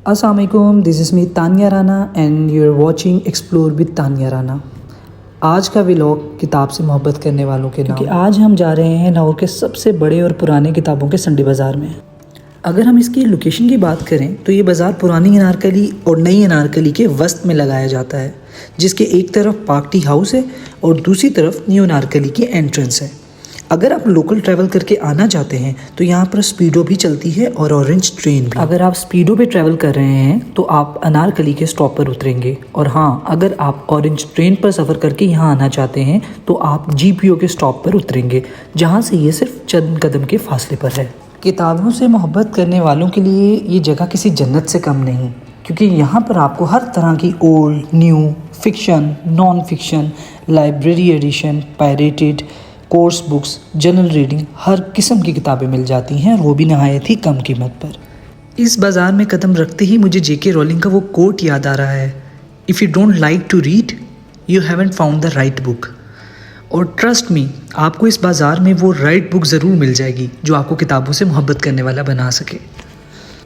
अस्सलाम वालेकुम, this is me Tania Rana and you are watching explore with Tania Rana. आज का व्लॉग किताब से मोहब्बत करने वालों के नाम, क्योंकि आज हम जा रहे हैं लाहौर के सबसे बड़े और पुराने किताबों के संडे बाज़ार में। अगर हम इसकी लोकेशन की बात करें तो ये बाज़ार पुरानी अनारकली और नई अनारकली के वस्त में लगाया जाता है, जिसके एक तरफ पार्क टी हाउस है और दूसरी तरफ न्यू अनारकली की एंट्रेंस है। अगर आप लोकल ट्रैवल करके आना चाहते हैं तो यहाँ पर स्पीडो भी चलती है और ऑरेंज ट्रेन भी। अगर आप स्पीडो पे ट्रैवल कर रहे हैं तो आप अनारकली के स्टॉप पर उतरेंगे, और हाँ, अगर आप ऑरेंज ट्रेन पर सफ़र करके यहाँ आना चाहते हैं तो आप जीपीओ के स्टॉप पर उतरेंगे, जहाँ से ये सिर्फ चंद कदम के फासले पर है। किताबों से मोहब्बत करने वालों के लिए ये जगह किसी जन्नत से कम नहीं, क्योंकि यहाँ पर आपको हर तरह की old, new, fiction, non fiction, library edition, pirated, course books, general reading, हर किस्म की किताबें मिल जाती हैं, और वो भी नहायत ही कम कीमत पर। इस बाज़ार में कदम रखते ही मुझे जेके रोलिंग का वो कोट याद आ रहा है, if you don't like to read you haven't found the right book. और ट्रस्ट मी, आपको इस बाज़ार में वो राइट बुक ज़रूर मिल जाएगी जो आपको किताबों से मोहब्बत करने वाला बना सके।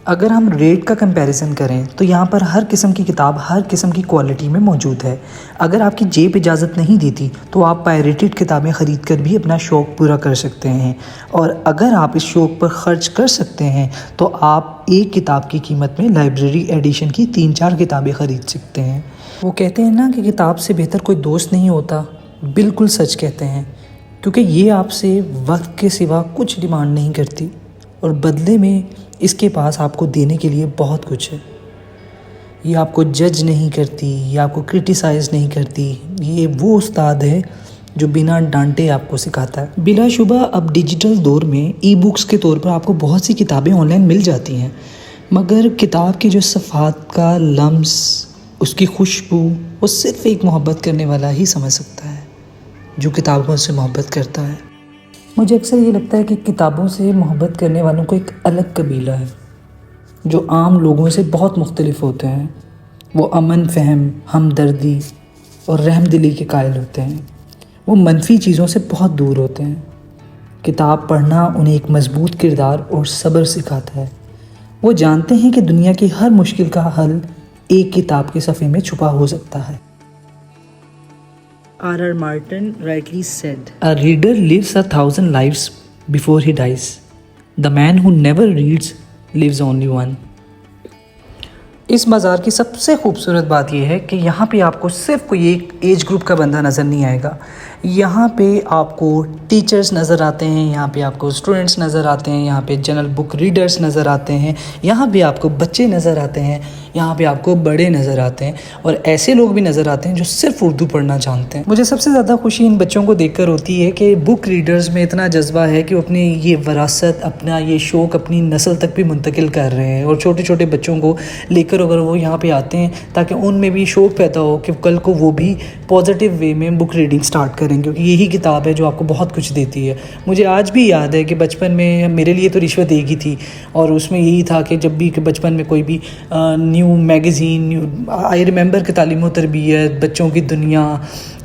अगर हम रेट का कंपैरिजन करें तो यहाँ पर हर किस्म की किताब हर किस्म की क्वालिटी में मौजूद है। अगर आपकी जेब इजाज़त नहीं देती तो आप पायरेटेड किताबें ख़रीद कर भी अपना शौक़ पूरा कर सकते हैं, और अगर आप इस शौक़ पर ख़र्च कर सकते हैं तो आप एक किताब की कीमत में लाइब्रेरी एडिशन की 3-4 किताबें ख़रीद सकते हैं। वो कहते हैं ना कि किताब से बेहतर कोई दोस्त नहीं होता, बिल्कुल सच कहते हैं, क्योंकि ये आपसे वक्त के सिवा कुछ डिमांड नहीं करती और बदले में इसके पास आपको देने के लिए बहुत कुछ है। ये आपको जज नहीं करती, ये आपको क्रिटिसाइज़ नहीं करती, ये वो उस्ताद है जो बिना डांटे आपको सिखाता है। बिलाशुबा अब डिजिटल दौर में ई बुक्स के तौर पर आपको बहुत सी किताबें ऑनलाइन मिल जाती हैं, मगर किताब की जो सफ़ात का लम्स, उसकी खुशबू, वो सिर्फ़ एक मोहब्बत करने वाला ही समझ सकता है, जो किताबों से मोहब्बत करता है। मुझे अक्सर ये लगता है कि किताबों से मोहब्बत करने वालों को एक अलग कबीला है, जो आम लोगों से बहुत मुख्तलिफ होते हैं। वो अमन फ़हम, हमदर्दी और रहमदिली के कायल होते हैं। वो मनफी चीज़ों से बहुत दूर होते हैं। किताब पढ़ना उन्हें एक मजबूत किरदार और सब्र सिखाता है। वो जानते हैं कि दुनिया की हर मुश्किल का हल एक किताब के सफ़े में छुपा हो सकता है। R.R. Martin rightly said, "A reader lives 1,000 lives before he dies. The man who never reads lives only one." इस बाज़ार की सबसे खूबसूरत बात यह है कि यहाँ पे आपको सिर्फ कोई एक एज ग्रुप का बंदा नज़र नहीं आएगा। यहाँ पे आपको टीचर्स नज़र आते हैं, यहाँ पे आपको स्टूडेंट्स नज़र आते हैं, यहाँ पे जनरल बुक रीडर्स नज़र आते हैं, यहाँ पे आपको बच्चे नज़र आते हैं, यहाँ पे आपको बड़े नज़र आते हैं, और ऐसे लोग भी नज़र आते हैं जो सिर्फ उर्दू पढ़ना जानते हैं। मुझे सबसे ज़्यादा खुशी इन बच्चों को देखकर होती है कि बुक रीडर्स में इतना जज्बा है कि वो अपनी ये विरासत, अपना ये शौक़ अपनी नस्ल तक भी मुंतकिल कर रहे हैं, और छोटे छोटे बच्चों को लेकर अगर वो यहाँ पे आते हैं ताकि उनमें भी शौक़ पैदा हो कि कल को वो भी पॉजिटिव वे में बुक रीडिंग स्टार्ट करें, क्योंकि यही किताब है जो आपको बहुत कुछ देती है। मुझे आज भी याद है कि बचपन में मेरे लिए तो रिश्वत एक ही थी, और उसमें यही था कि जब भी बचपन में कोई भी न्यू मैगज़ीन, आई रिमेंबर कि तालीम व तरबियत, बच्चों की दुनिया,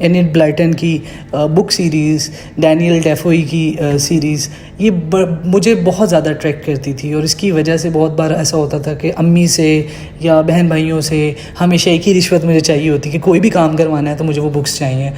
एनिट ब्लाइटन की बुक सीरीज़, डैनियल डेफोई की सीरीज़, ये मुझे बहुत ज़्यादा अट्रैक्ट करती थी, और इसकी वजह से बहुत बार ऐसा होता था कि अम्मी से या बहन भाइयों से हमेशा एक ही रिश्वत मुझे चाहिए होती कि कोई भी काम करवाना है तो मुझे वो बुक्स चाहिए।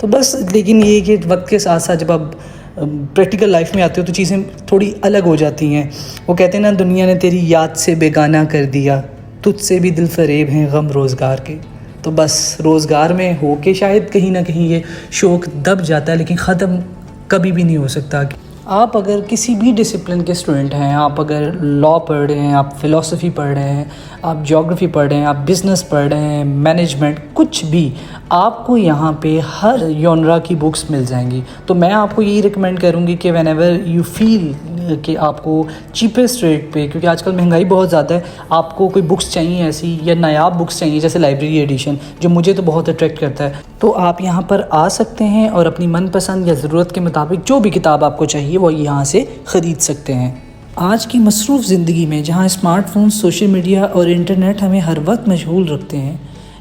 तो बस, लेकिन ये कि वक्त के साथ साथ जब आप प्रैक्टिकल लाइफ में आते हो तो चीज़ें थोड़ी अलग हो जाती हैं। वो कहते हैं ना, दुनिया ने तेरी याद से बेगाना कर दिया, तुझसे भी दिल फरेब हैं गम रोज़गार के। तो बस रोज़गार में हो के शायद कहीं ना कहीं ये शौक़ दब जाता है, लेकिन ख़त्म कभी भी नहीं हो सकता। आप अगर किसी भी डिसिप्लिन के स्टूडेंट हैं, आप अगर लॉ पढ़ रहे हैं, आप फ़िलासफ़ी पढ़ रहे हैं, आप ज्योग्राफ़ी पढ़ रहे हैं, आप बिज़नेस पढ़ रहे हैं, मैनेजमेंट, कुछ भी, आपको यहाँ पे हर जॉनरा की बुक्स मिल जाएंगी। तो मैं आपको यही रिकमेंड करूँगी कि व्हेनेवर यू फील कि आपको चीपेस्ट रेट पे, क्योंकि आजकल महंगाई बहुत ज़्यादा है, आपको कोई बुक्स चाहिए ऐसी या नायाब बुक्स चाहिए जैसे लाइब्रेरी एडिशन, जो मुझे तो बहुत अट्रैक्ट करता है, तो आप यहाँ पर आ सकते हैं और अपनी मनपसंद या ज़रूरत के मुताबिक जो भी किताब आपको चाहिए वो यहाँ से ख़रीद सकते हैं। आज की मसरूफ़ ज़िंदगी में जहाँ स्मार्टफोन, सोशल मीडिया और इंटरनेट हमें हर वक्त मशगूल रखते हैं,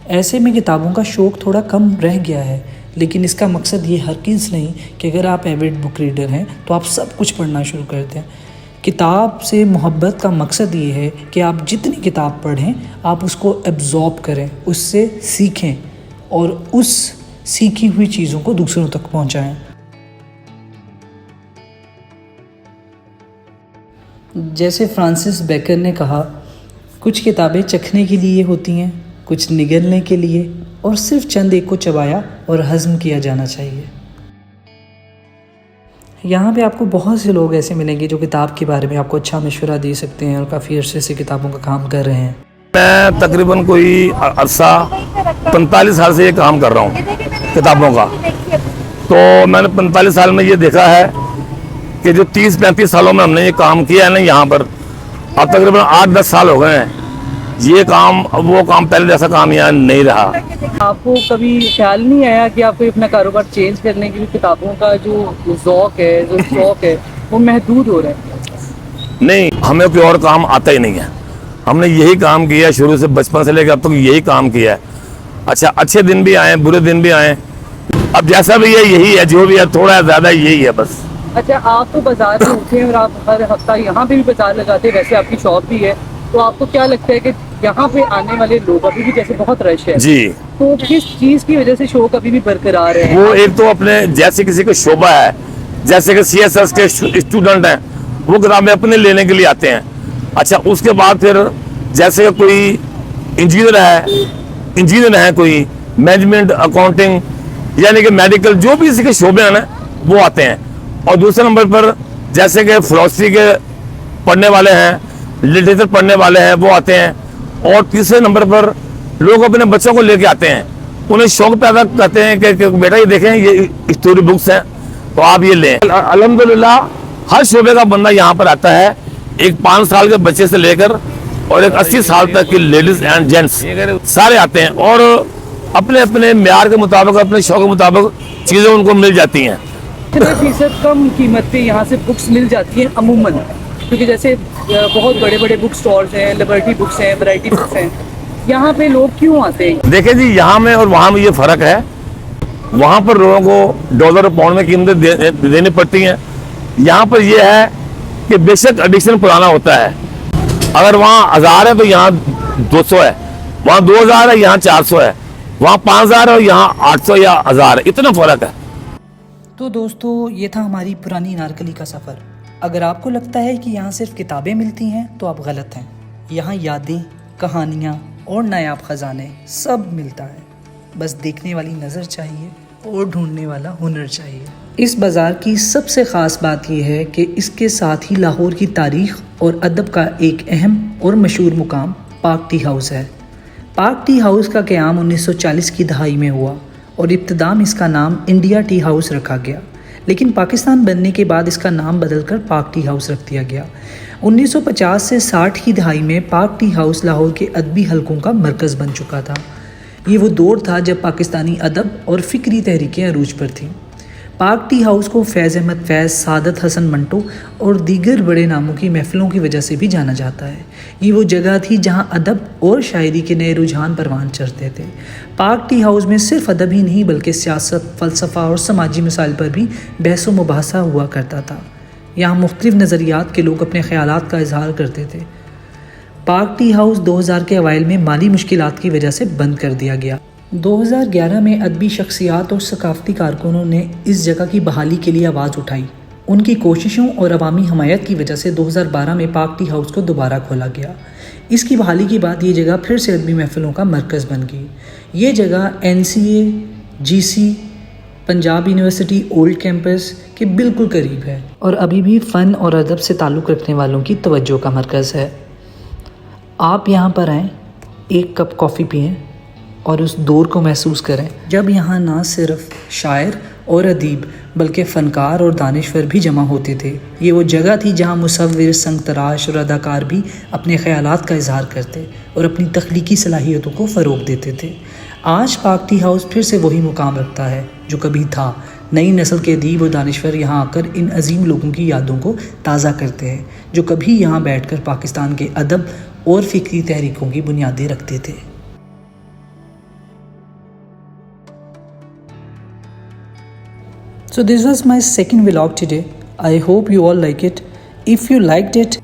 ऐसे में किताबों का शौक़ थोड़ा कम रह गया है। लेकिन इसका मकसद ये हरगिज़ नहीं कि अगर आप एविड बुक रीडर हैं तो आप सब कुछ पढ़ना शुरू कर दें। किताब से मोहब्बत का मकसद ये है कि आप जितनी किताब पढ़ें आप उसको एब्जॉर्ब करें, उससे सीखें और उस सीखी हुई चीज़ों को दूसरों तक पहुंचाएं। जैसे फ्रांसिस बेकर ने कहा, कुछ किताबें चखने के लिए होती हैं, कुछ निगलने के लिए, और सिर्फ चंद एक को चबाया और हज़म किया जाना चाहिए। यहाँ पे आपको बहुत से लोग ऐसे मिलेंगे जो किताब के बारे में आपको अच्छा मशवरा दे सकते हैं और काफ़ी अरसे से किताबों का काम कर रहे हैं। मैं तकरीबन कोई अरसा 45 साल से ये काम कर रहा हूँ किताबों का। तो मैंने 45 साल में ये देखा है कि जो 30-35 सालों में हमने ये काम किया है ना यहाँ पर, अब तकरीबन 8-10 साल हो गए हैं। ये काम वो काम पहले जैसा काम यहाँ नहीं रहा। आपको कभी ख्याल नहीं आया कि आपको अपना कारोबार चेंज करने के लिए किताबों का जो ज़ौक़ है, जो शौक़ है, वो महदूद हो रहा है? नहीं, हमें कोई और काम आता ही नहीं है। हमने यही काम किया शुरू से, बचपन से लेकर अब तक यही काम किया है। अच्छा, अच्छे दिन भी आए, बुरे दिन भी आए, अब जैसा भी है यही है, जो भी है थोड़ा ज़्यादा यही है बस। अच्छा, आप तो बाजार में होते हैं और आप हर हफ्ता यहाँ पे भी बाजार लगाते हैं, वैसे आपकी शॉप भी है, तो आपको क्या लगता है कि यहाँ पे आने वाले लोग अभी भी जैसे बहुत रश है जी, तो किस चीज़ की वजह से शौक अभी भी बरकरार है? वो एक तो अपने जैसे किसी को शोभा है, जैसे कि CSS के स्टूडेंट हैं, वो किताबें अपने लेने के लिए आते हैं। अच्छा, उसके बाद फिर जैसे कोई इंजीनियर है कोई मैनेजमेंट, अकाउंटिंग, यानी कि मेडिकल, जो भी इसी के शोबे हैं ना, वो आते हैं। और दूसरे नंबर पर जैसे कि फिलोसफी के पढ़ने वाले हैं, लिटरेचर पढ़ने वाले हैं, वो आते हैं। और तीसरे नंबर पर लोग अपने बच्चों को लेके आते हैं, उन्हें शौक पैदा करते हैं कि बेटा ये देखें, ये स्टोरी बुक्स हैं तो आप ये लें। अल्हम्दुलिल्लाह हर शोबे का बंदा यहाँ पर आता है, एक 5 साल के बच्चे से लेकर और एक 80 साल तक की लेडीज एंड जेंट्स सारे आते हैं और अपने अपने म्यार के मुताबिक, अपने शौक के मुताबिक चीज़ें उनको मिल जाती हैं। कितने फीसद कम कीमत पे यहाँ से बुक्स मिल जाती हैं अमूमन? क्योंकि जैसे बहुत बड़े बड़े बुक स्टॉल्स हैं, लिबर्टी बुक्स हैं, वैरायटी बुक्स हैं, यहाँ पे लोग क्यों आते हैं? देखिए जी, यहाँ में और वहाँ में ये फ़र्क है। वहाँ पर लोगों को डॉलर और पाउंड में कीमतें देनी पड़ती हैं। यहाँ पर ये है कि बेशक एडिशन पुराना होता है, अगर वहाँ 1000 है तो यहाँ 200 है, वहाँ 2000 है, यहाँ 400 है, वहाँ 5000 है और यहाँ 800 या 1000 है, इतना फ़र्क है। तो दोस्तों, ये था हमारी पुरानी नारकली का सफ़र। अगर आपको लगता है कि यहाँ सिर्फ किताबें मिलती हैं तो आप गलत हैं। यहाँ यादें, कहानियाँ और नायाब ख़जाने सब मिलता है। बस देखने वाली नज़र चाहिए और ढूंढने वाला हुनर चाहिए। इस बाज़ार की सबसे ख़ास बात यह है कि इसके साथ ही लाहौर की तारीख़ और अदब का एक अहम और मशहूर मुकाम पाक टी हाउस है। पाक टी हाउस का क़याम 1940 की दहाई में हुआ और इब्तिदा में इसका नाम इंडिया टी हाउस रखा गया, लेकिन पाकिस्तान बनने के बाद इसका नाम बदलकर पाक टी हाउस रख दिया गया। 1950 से 60 की दहाई में पाक टी हाउस लाहौर के अदबी हलकों का मरकज़ बन चुका था। ये वो दौर था जब पाकिस्तानी अदब और फ़िक्री तहरीकें अरूज पर थीं। पाक टी हाउस को फैज़ अहमद फैज़, सादत हसन मंटो और दीगर बड़े नामों की महफ़िलों की वजह से भी जाना जाता है। ये वो जगह थी जहां अदब और शायरी के नए रुझान परवान चढ़ते थे। पाक टी हाउस में सिर्फ अदब ही नहीं बल्कि सियासत, फ़लसफ़ा और समाजी मसाइल पर भी बहस व मुबाहसा हुआ करता था। यहाँ मुख्तलिफ़ नज़रियात के लोग अपने ख़यालात का इजहार करते थे। पाक टी हाउस 2000 के अवाइल में माली मुश्किलात की वजह से बंद कर दिया गया। 2011 में अदबी शख्सियात और सकाफ़ती कारकुनों ने इस जगह की बहाली के लिए आवाज़ उठाई। उनकी कोशिशों और अवामी हमायत की वजह से 2012 में पाक टी हाउस को दोबारा खोला गया। इसकी बहाली के बाद ये जगह फिर से अदबी महफ़िलों का मरकज़ बन गई। ये जगह NCA, GC, Punjab university old campus के बिल्कुल करीब है और अभी भी फ़न और अदब से ताल्लुक़ रखने वालों की तवज्जो का मरकज़ है। आप यहाँ पर आएँ, एक कप कॉफ़ी पिएँ और उस दौर को महसूस करें जब यहाँ ना सिर्फ शायर और अदीब बल्कि फ़नकार और दानिश्वर भी जमा होते थे। ये वो जगह थी जहाँ मुसव्विर, संग तराश और अदाकार भी अपने ख़यालात का इजहार करते और अपनी तख्लीकी सलाहियतों को फ़रोग़ देते थे। आज पाक टी हाउस फिर से वही मुकाम रखता है जो कभी था। नई नस्ल के अदीब और दानिश्वर यहाँ आकर इन अजीम लोगों की यादों को ताज़ा करते हैं जो कभी यहाँ बैठकर पाकिस्तान के अदब और फ़िक्री तहरीकों की बुनियादें रखते थे। So this was my second vlog today. I hope you all like it. If you liked it,